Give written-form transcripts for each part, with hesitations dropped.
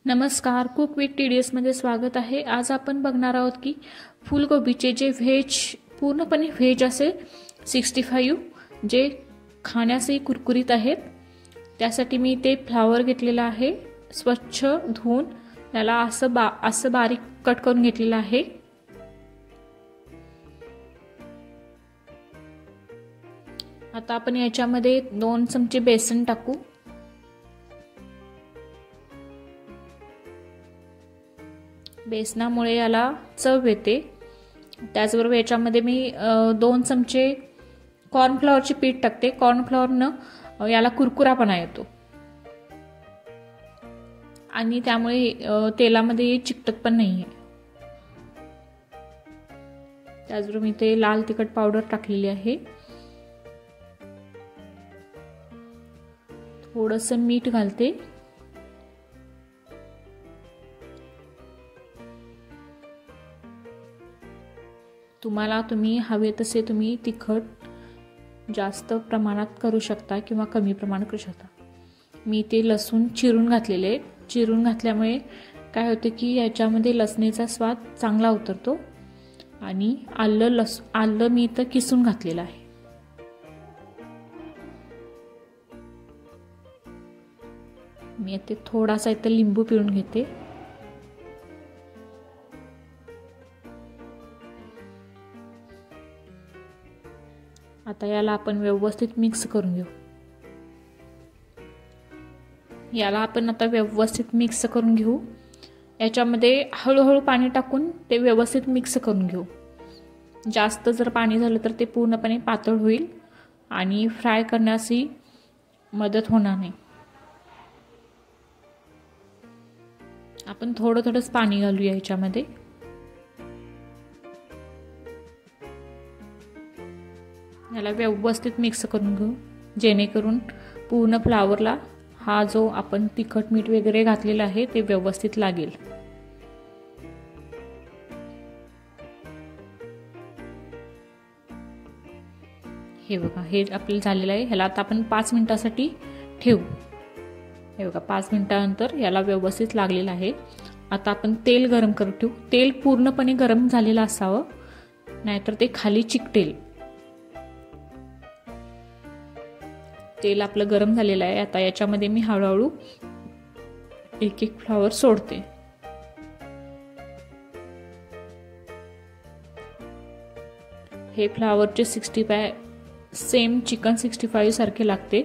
नमस्कार, cook with TDS मध्ये स्वागत आहे। आज आपण बघणार आहोत की फुलगोबीचे जे पूर्णपणे व्हेज असे 65 जे खाण्यासही कुरकुरीत आहेत। त्यासाठी मी ते फ्लावर घेतलेला आहे, स्वच्छ धुवून त्याला असं बारीक कट करून घेतलेला आहे। आता आपण याच्यामध्ये 2 चमचे बेसन टाकू। बेसनामुळे याला चव येते। त्याचबरोबर याच्यामध्ये मी 2 चमचे कॉर्नफ्लॉवरचे पीठ टाकते। कॉर्नफ्लॉवरनं याला कुरकुरापणा येतो आणि त्यामुळे तेलामध्ये चिकटत पण नाहीये। त्याचबरोबर मी ते लाल तिखट पावडर टाकलेली आहे, थोडंसं मीठ घालते। तुम्ही हवे तसे तुम्ही तिखट जास्त प्रमाणात करू शकता किंवा कमी प्रमाणात करू शकता। मी ते लसूण चिरून घातलेले, चिरून घातल्यामुळे काय होते की याच्यामध्ये लसणीचा स्वाद चांगला उतरतो। आणि आलं मी इथं किसून घातलेलं आहे। मी इथे थोडासा इथं लिंबू पिळून घेते। आता याला आपण व्यवस्थित मिक्स करून घेऊ। याच्यामध्ये हळूहळू पाणी टाकून ते व्यवस्थित मिक्स करून घेऊ। जास्त जर पाणी झालं तर ते पूर्णपणे पातळ होईल आणि फ्राय करण्यासही मदत होणार नाही। आपण थोडं थोडंच पाणी घालूया याच्यामध्ये। याला व्यवस्थित मिक्स करून घेऊ, जेणेकरून पूर्ण फ्लावरला हा जो आपण तिखट मीठ वगैरे घातलेला आहे ते व्यवस्थित लागेल। हे बघा, हे आपलं झालेलं आहे। ह्याला आता आपण 5 मिनिटासाठी ठेवू। हे बघा, 5 मिनिटानंतर याला व्यवस्थित लागलेलं आहे। आता आपण तेल गरम करू ठेवू। तेल पूर्णपणे गरम झालेलं असावं, नाहीतर ते खाली चिकटेल। तेल आपलं गरम झालेलं आहे। आता याच्यामध्ये मी हळूहळू एक एक फ्लावर सोडते। हे फ्लावरचे 65 सेम चिकन 65 सारखे लागते।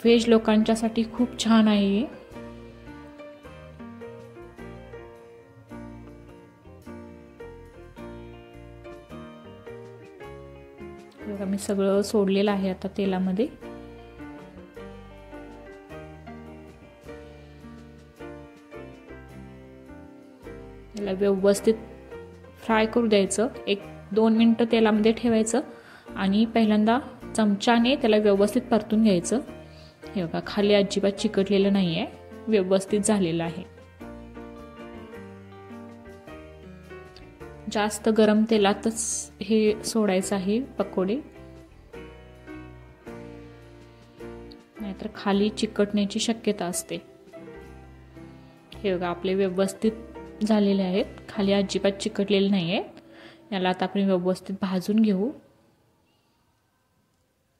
व्हेज लोकांच्यासाठी खूप छान आहे। बघा, मी सगळं सोडलेलं आहे आता तेलामध्ये। याला व्यवस्थित फ्राय करू द्यायचं। 1-2 मिनिटं तेलामध्ये ठेवायचं आणि पहिल्यांदा चमच्याने त्याला व्यवस्थित परतून घ्यायचं। हे बघा, खाली अजिबात चिकटलेलं नाहीये, व्यवस्थित झालेलं आहे। जास्त गरम तेलातच हे सोडायचं आहे पकोडे, नाहीतर खाली चिकटण्याची शक्यता असते। हे बघा, आपले व्यवस्थित झालेले आहेत, खाली अजिबात चिकटलेले नाहीये। याला आता आपण व्यवस्थित भाजून घेऊ।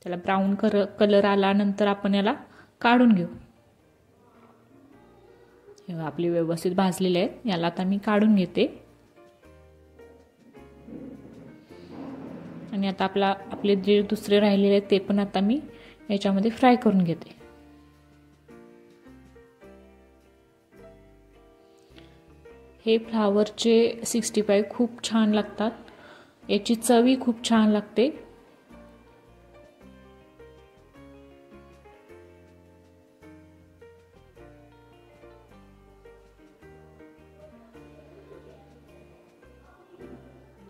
त्याला ब्राऊन कलर आल्यानंतर आपण याला काढून घेऊ। हे बघा, आपले व्यवस्थित भाजलेले आहेत। याला आता मी काढून घेते आणि आता आपले जे दुसरे राहिलेले आहेत ते पण आता मी याच्यामध्ये फ्राय करून घेते। हे फ्लावरचे 65 खूप छान लागतात, याची चवही खूप छान लागते।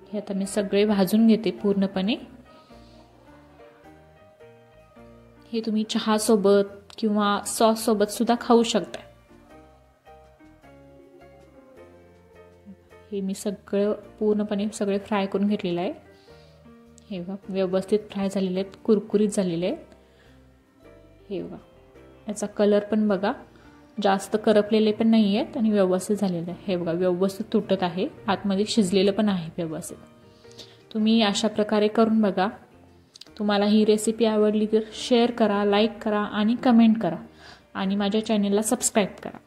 हे आता मी सगळे भाजून घेते पूर्णपणे। हे तुम्ही चहा सोबत किंवा सॉस सोबत सुद्धा खाऊ शकता। हे मी सगळं पूर्णपणे फ्राय करून घेतलेलं आहे। हे बघा, व्यवस्थित फ्राय झालेले आहेत, कुरकुरीत झालेले आहेत। हे बघा, याचा कलर पण बघा जास्त करपलेले पण नाही आहेत आणि व्यवस्थित झालेले आहे. हे बघा व्यवस्थित तुटत आहे, आतमध्ये शिजलेलं पण आहे व्यवस्थित. तुम्ही अशा प्रकारे करून बघा. तुम्हाला ही रेसिपी आवडली तर शेअर करा, लाईक करा आणि कमेंट करा आणि माझ्या चॅनलला सबस्क्राईब करा.